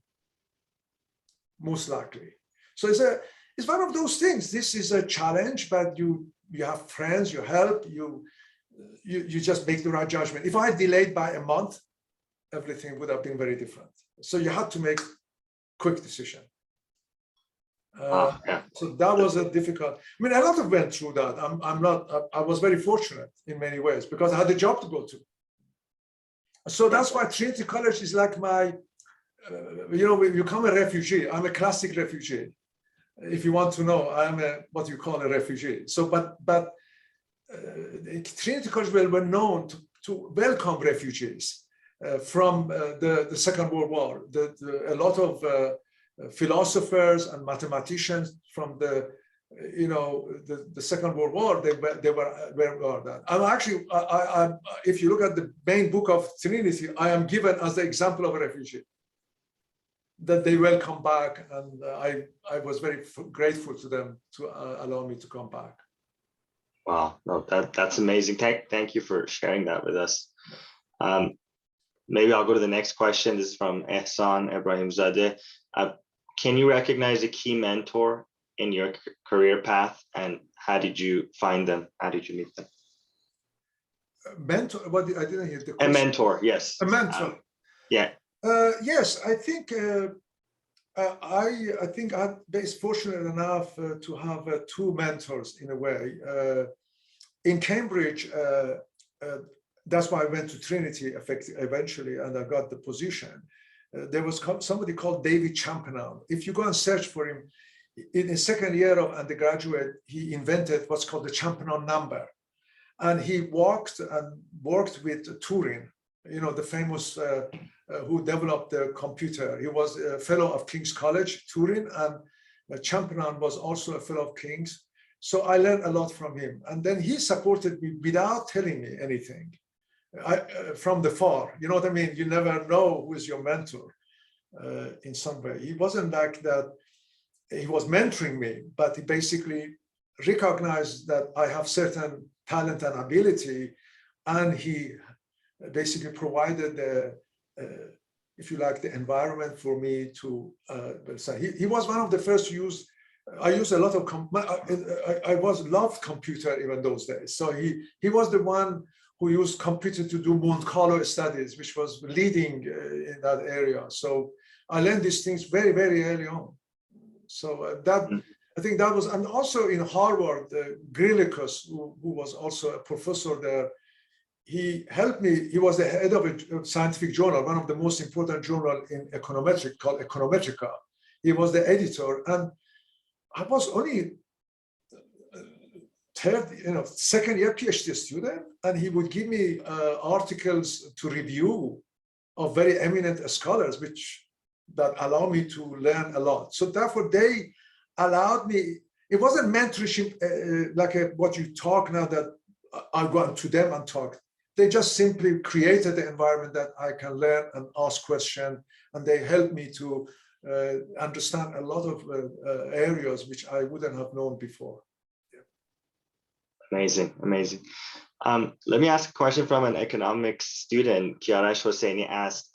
most likely. So it's one of those things. This is a challenge, but you have friends, you help, you just make the right judgment. If I had delayed by a month, everything would have been very different. So you had to make quick decision. So that was a difficult. I mean, a lot of went through that. I was very fortunate in many ways because I had a job to go to. So that's why Trinity College is like my, when you become a refugee, I'm a classic refugee. If you want to know, I'm what you call a refugee. So, but Trinity College were known to welcome refugees from the Second World War. A lot of philosophers and mathematicians from the Second World War, they were that. I'm actually, if you look at the main book of Trinity, I am given as the example of a refugee that they welcome back, and I was very grateful to them to allow me to come back. Wow, no, that's amazing. Thank you for sharing that with us. Maybe I'll go to the next question. This is from Ehsan Ibrahimzadeh. Can you recognize a key mentor in your career path, and how did you find them? How did you meet them? Mentor? What? I didn't hear the question. A mentor, yes. A mentor. Yeah. Yes, I think I think I'm fortunate enough to have two mentors in a way. In Cambridge, that's why I went to Trinity eventually, and I got the position. There was somebody called David Champernowne. If you go and search for him, in his second year of undergraduate, he invented what's called the Champernowne number. And he worked with Turing, the famous who developed the computer. He was a fellow of King's College, Turing, and Champernowne was also a fellow of King's. So I learned a lot from him. And then he supported me without telling me anything. From the far, you know what I mean? You never know who is your mentor in some way. He wasn't like that. He was mentoring me, but he basically recognized that I have certain talent and ability, and he basically provided if you like, the environment for me to he was one of the first to use. I used a lot of I loved computer even those days. So he was the one who used computer to do Monte Carlo studies, which was leading in that area. So I learned these things very, very early on. So I think that was, and also in Harvard, Grillicus, who was also a professor there, he helped me. He was the head of a scientific journal, one of the most important journal in econometrics called Econometrica. He was the editor, and I was only second year PhD student, and he would give me articles to review of very eminent scholars, that allow me to learn a lot. So therefore, they allowed me. It wasn't mentorship what you talk now that I go to them and talk. They just simply created the environment that I can learn and ask questions, and they helped me to understand a lot of areas which I wouldn't have known before. Amazing, amazing. Let me ask a question from an economics student. Kiarash Hosseini asked,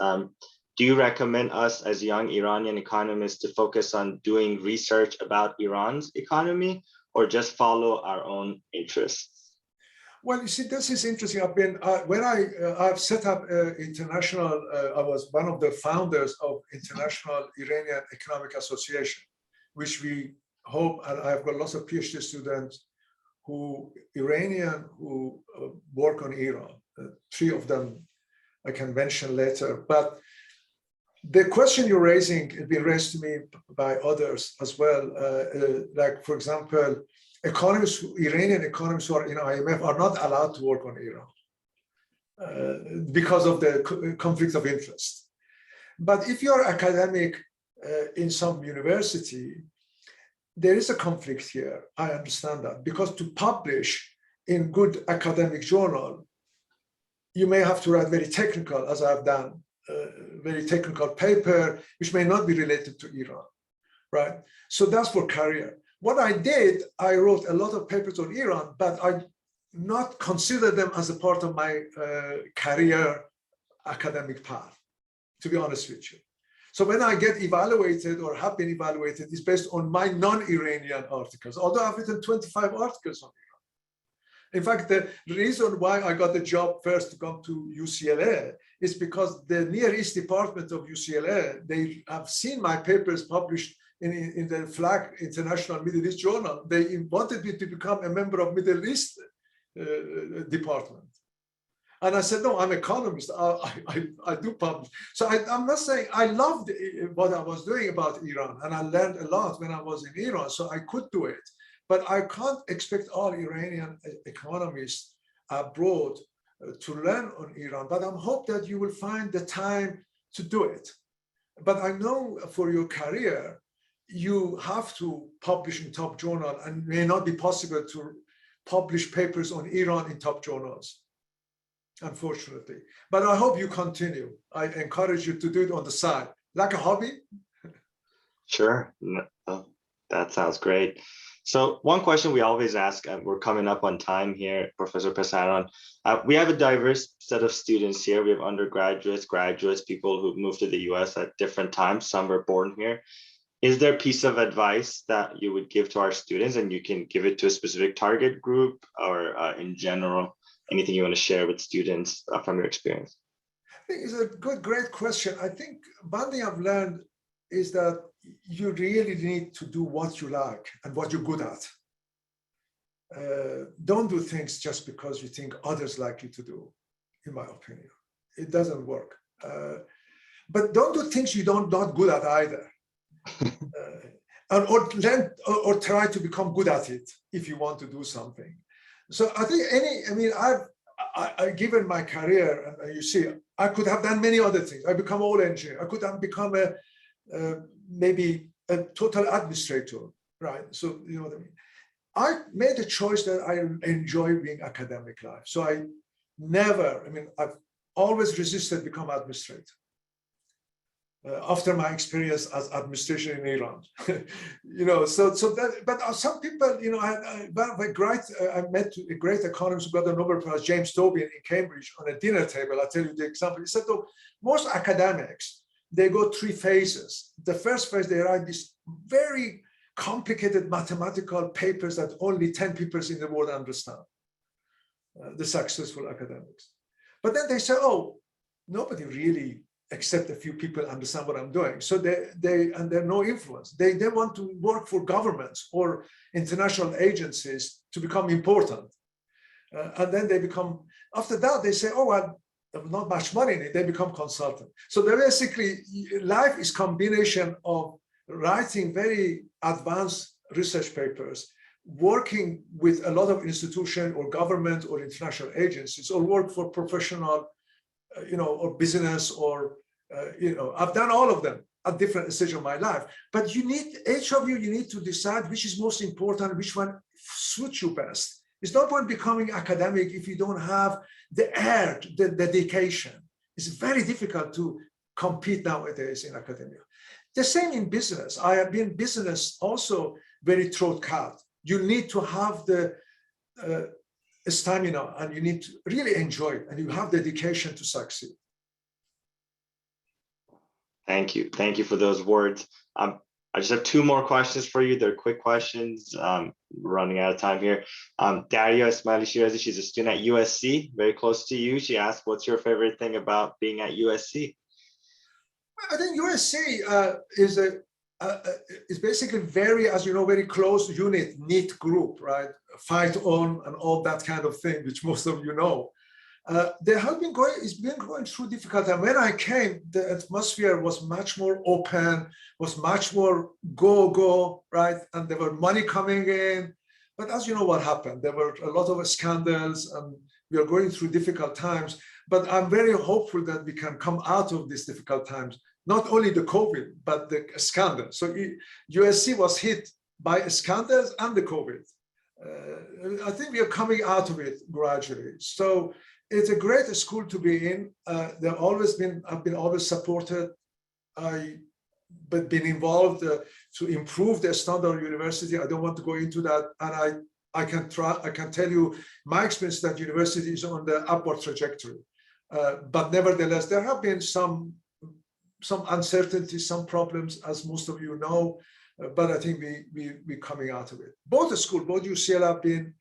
do you recommend us as young Iranian economists to focus on doing research about Iran's economy or just follow our own interests? Well, you see, this is interesting. I've been, I've set up international, I was one of the founders of International Iranian Economic Association, which we hope, and I've got lots of PhD students Iranian who work on Iran. 3 of them I can mention later. But the question you're raising has been raised to me by others as well. Like, for example, Iranian economists who are in IMF are not allowed to work on Iran because of the conflict of interest. But if you're academic in some university, there is a conflict here. I understand that, because to publish in good academic journal, you may have to write very technical, as I've done, very technical paper, which may not be related to Iran, right? So that's for career. What I did, I wrote a lot of papers on Iran, but I not consider them as a part of my career academic path, to be honest with you. So when I get evaluated or have been evaluated, it's based on my non-Iranian articles, although I've written 25 articles on Iran. In fact, the reason why I got the job first to come to UCLA is because the Near East department of UCLA, they have seen my papers published in the flag International Middle East Journal. They wanted me to become a member of Middle East department. And I said, no, I'm an economist. I do publish. So I'm not saying I loved what I was doing about Iran, and I learned a lot when I was in Iran, so I could do it. But I can't expect all Iranian economists abroad to learn on Iran. But I hope that you will find the time to do it. But I know for your career, you have to publish in top journal, and it may not be possible to publish papers on Iran in top journals, unfortunately. But I hope you continue. I encourage you to do it on the side, like a hobby. Sure, that sounds great. So one question we always ask, and we're coming up on time here, Professor Pesaran. We have a diverse set of students here. We have undergraduates, graduates, people who moved to the US at different times. Some were born here. Is there a piece of advice that you would give to our students, and you can give it to a specific target group or in general, anything you want to share with students from your experience? I think it's a great question. I think one thing I've learned is that you really need to do what you like and what you're good at. Don't do things just because you think others like you to do, in my opinion. It doesn't work. But don't do things you're not good at either. Or try to become good at it if you want to do something. So I think I've given my career, and you see, I could have done many other things. I become all engineer. I could have become maybe a total administrator, right? So you know what I mean. I made a choice that I enjoy being academic life. So I've always resisted become administrator. After my experience as administration in Iran, but some people, I met a great economist who got the Nobel Prize, James Tobin, in Cambridge on a dinner table. I'll tell you the example. He said, though, most academics, they go 3 phases. The first phase, they write these very complicated mathematical papers that only 10 people in the world understand, the successful academics. But then they say, oh, nobody really except a few people understand what I'm doing. So they're no influence. They want to work for governments or international agencies to become important. And then they become, after that, they say, oh, well, not much money in it. They become consultant. So basically, life is combination of writing very advanced research papers, working with a lot of institution or government or international agencies, or work for professional, or business, or I've done all of them at different stages of my life. But each of you need to decide which is most important, which one suits you best. It's no point becoming academic if you don't have the the dedication. It's very difficult to compete nowadays in academia. The same in business. I have been business also very throat cut. You need to have the stamina, and you need to really enjoy it, and you have dedication to succeed. Thank you. Thank you for those words. I just have two more questions for you. They're quick questions. We're running out of time here. Daria Ismaili Shirazi, she's a student at USC, very close to you. She asked, what's your favorite thing about being at USC? I think USC is basically very, as you know, very close unit, neat group, right? Fight on and all that kind of thing, which most of you know. They have been going through difficult time. When I came, the atmosphere was much more open, was much more go, right? And there were money coming in. But as you know what happened, there were a lot of scandals and we are going through difficult times. But I'm very hopeful that we can come out of these difficult times, not only the COVID, but the scandal. So USC was hit by scandals and the COVID. I think we are coming out of it gradually. So it's a great school to be in. I've been always supported. But been involved to improve the standard university. I don't want to go into that. And I can tell you my experience that university is on the upward trajectory. But nevertheless, there have been some uncertainties, some problems, as most of you know. But I think we're coming out of it. Both the school, both UCL have been.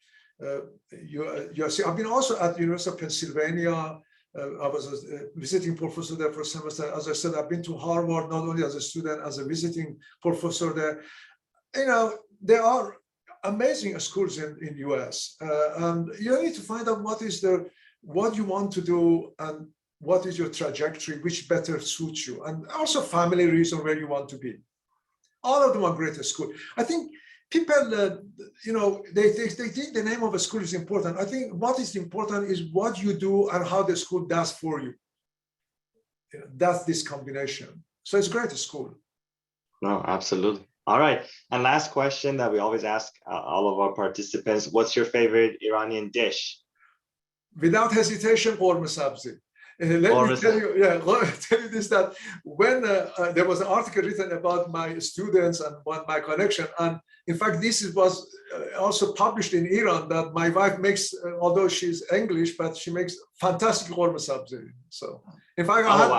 I've been also at the University of Pennsylvania. I was a visiting professor there for a semester. As I said, I've been to Harvard, not only as a student, as a visiting professor there. You know, there are amazing schools in US. And you need to find out what you want to do and what is your trajectory, which better suits you. And also family reason where you want to be. All of them are great at school. I think people, you know, they think the name of a school is important. I think what is important is what you do and how the school does for you. You know, that's this combination. So it's great at school. No, absolutely. All right. And last question that we always ask all of our participants, what's your favorite Iranian dish? Without hesitation, korma sabzi. Let me tell you this, that when there was an article written about my students and my connection, and in fact, this was also published in Iran, that my wife makes, although she's English, but she makes fantastic korma sabzi. So, in fact, I had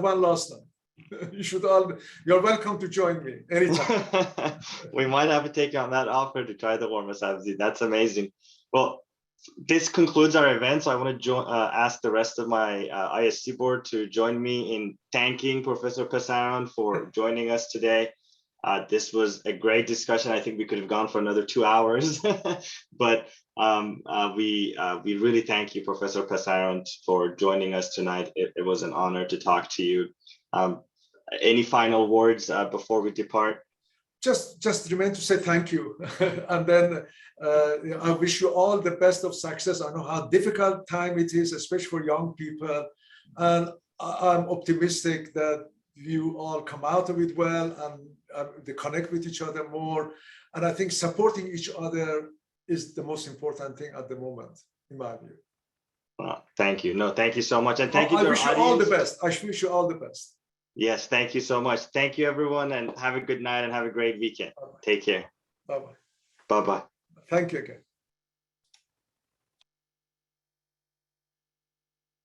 one last night. You're welcome to join me anytime. We might have to take you on that offer to try the korma sabzi. That's amazing. Well, this concludes our event. So I want to ask the rest of my ISC board to join me in thanking Professor Pesaran for joining us today. This was a great discussion. I think we could have gone for another 2 hours, but we really thank you, Professor Pesaran, for joining us tonight. It was an honor to talk to you. Any final words before we depart? Just remain to say thank you. And then I wish you all the best of success. I know how difficult time it is, especially for young people. And I'm optimistic that you all come out of it well and they connect with each other more. And I think supporting each other is the most important thing at the moment, in my view. Well, thank you. No, thank you so much. And thank you to our audience. I wish you all the best. I wish you all the best. Yes, thank you so much. Thank you, everyone, and have a good night and have a great weekend. Bye-bye. Take care. Bye-bye. Bye-bye. Thank you again.